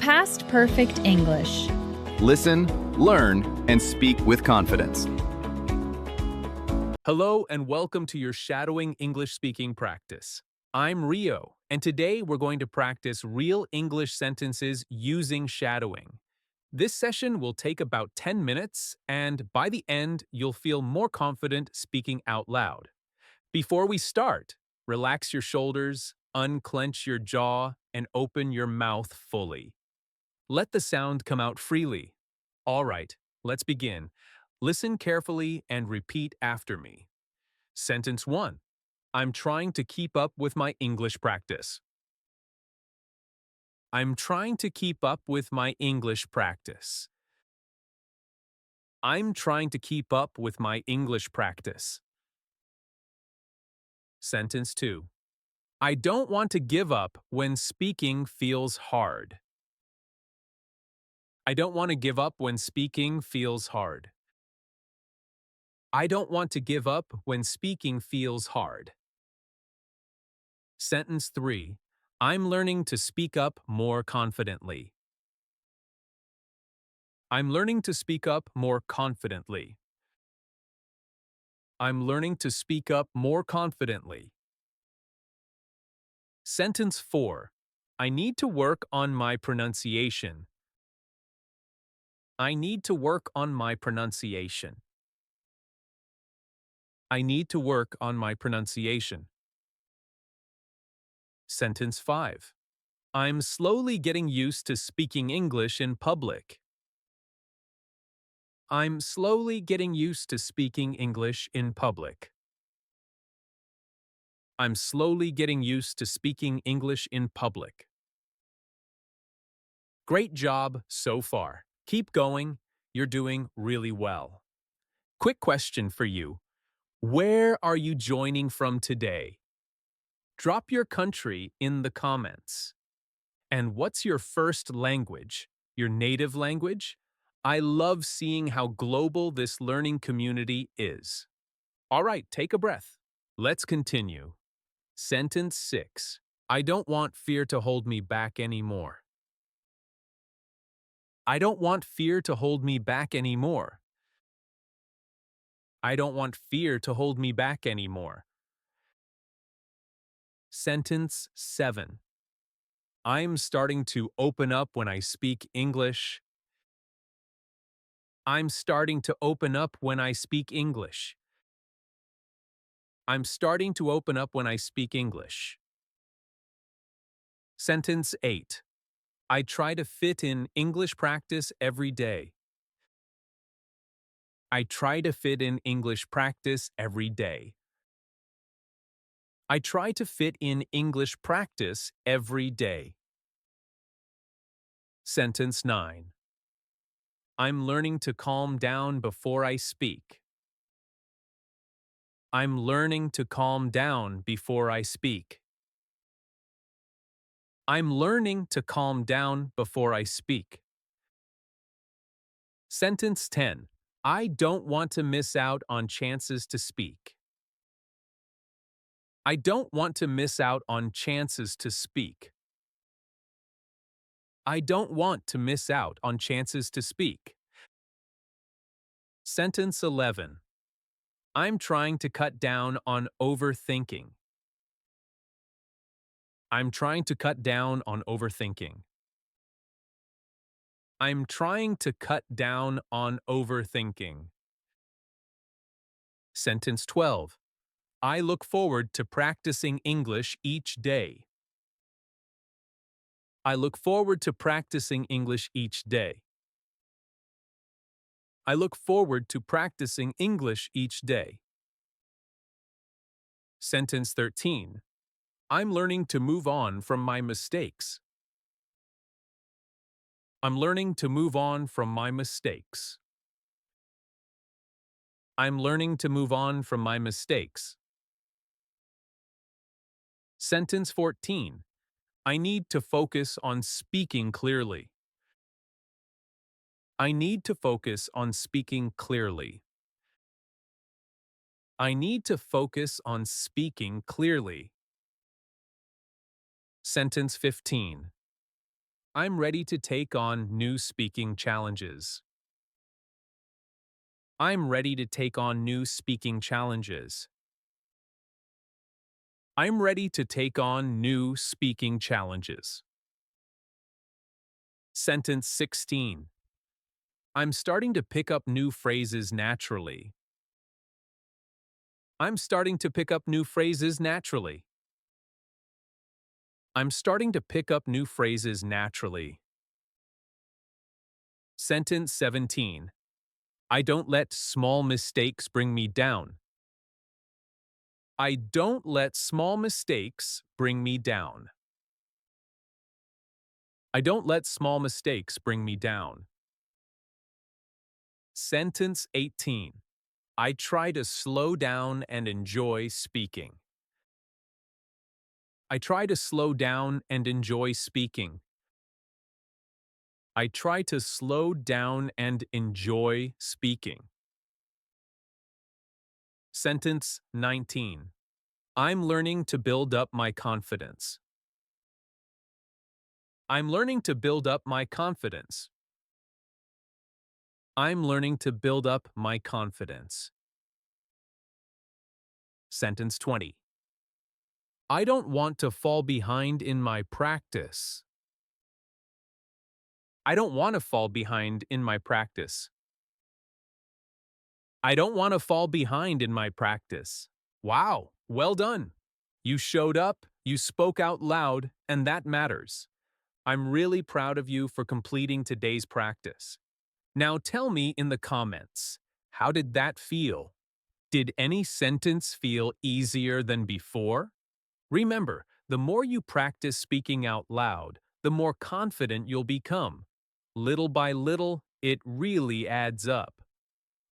Past Perfect English. Listen, learn, and speak with confidence. Hello and welcome to your shadowing English speaking practice. I'm Rio, and today we're going to practice real English sentences using shadowing. This session will take about 10 minutes, and by the end, you'll feel more confident speaking out loud. Before we start, relax your shoulders, unclench your jaw, and open your mouth fully. Let the sound come out freely. All right, let's begin. Listen carefully and repeat after me. Sentence 1. I'm trying to keep up with my English practice. I'm trying to keep up with my English practice. I'm trying to keep up with my English practice. Sentence 2. I don't want to give up when speaking feels hard. I don't want to give up when speaking feels hard. I don't want to give up when speaking feels hard. Sentence 3. I'm learning to speak up more confidently. I'm learning to speak up more confidently. I'm learning to speak up more confidently. Sentence 4. I need to work on my pronunciation. I need to work on my pronunciation. I need to work on my pronunciation. Sentence 5. I'm slowly getting used to speaking English in public. I'm slowly getting used to speaking English in public. I'm slowly getting used to speaking English in public. Great job so far. Keep going. You're doing really well. Quick question for you. Where are you joining from today? Drop your country in the comments. And what's your first language? Your native language? I love seeing how global this learning community is. All right, take a breath. Let's continue. Sentence 6. I don't want fear to hold me back anymore. I don't want fear to hold me back anymore. I don't want fear to hold me back anymore. Sentence 7. I'm starting to open up when I speak English. I'm starting to open up when I speak English. I'm starting to open up when I speak English. Sentence 8. I try to fit in English practice every day. I try to fit in English practice every day. I try to fit in English practice every day. Sentence 9. I'm learning to calm down before I speak. I'm learning to calm down before I speak. I'm learning to calm down before I speak. Sentence 10. I don't want to miss out on chances to speak. I don't want to miss out on chances to speak. I don't want to miss out on chances to speak. Sentence 11. I'm trying to cut down on overthinking. I'm trying to cut down on overthinking. I'm trying to cut down on overthinking. Sentence 12. I look forward to practicing English each day. I look forward to practicing English each day. I look forward to practicing English each day. Sentence 13. I'm learning to move on from my mistakes. I'm learning to move on from my mistakes. I'm learning to move on from my mistakes. Sentence 14. I need to focus on speaking clearly. I need to focus on speaking clearly. I need to focus on speaking clearly. Sentence 15. I'm ready to take on new speaking challenges. I'm ready to take on new speaking challenges. I'm ready to take on new speaking challenges. Sentence 16. I'm starting to pick up new phrases naturally. I'm starting to pick up new phrases naturally. I'm starting to pick up new phrases naturally. Sentence 17. I don't let small mistakes bring me down. I don't let small mistakes bring me down. I don't let small mistakes bring me down. Sentence 18. I try to slow down and enjoy speaking. I try to slow down and enjoy speaking. I try to slow down and enjoy speaking. Sentence 19. I'm learning to build up my confidence. I'm learning to build up my confidence. I'm learning to build up my confidence. Sentence 20. I don't want to fall behind in my practice. I don't want to fall behind in my practice. I don't want to fall behind in my practice. Wow, well done. You showed up, you spoke out loud, and that matters. I'm really proud of you for completing today's practice. Now tell me in the comments, how did that feel? Did any sentence feel easier than before? Remember, the more you practice speaking out loud, the more confident you'll become. Little by little, it really adds up.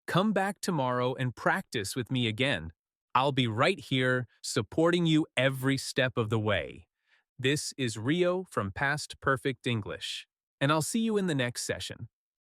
Come back tomorrow and practice with me again. I'll be right here, supporting you every step of the way. This is Rio from Past Perfect English, and I'll see you in the next session.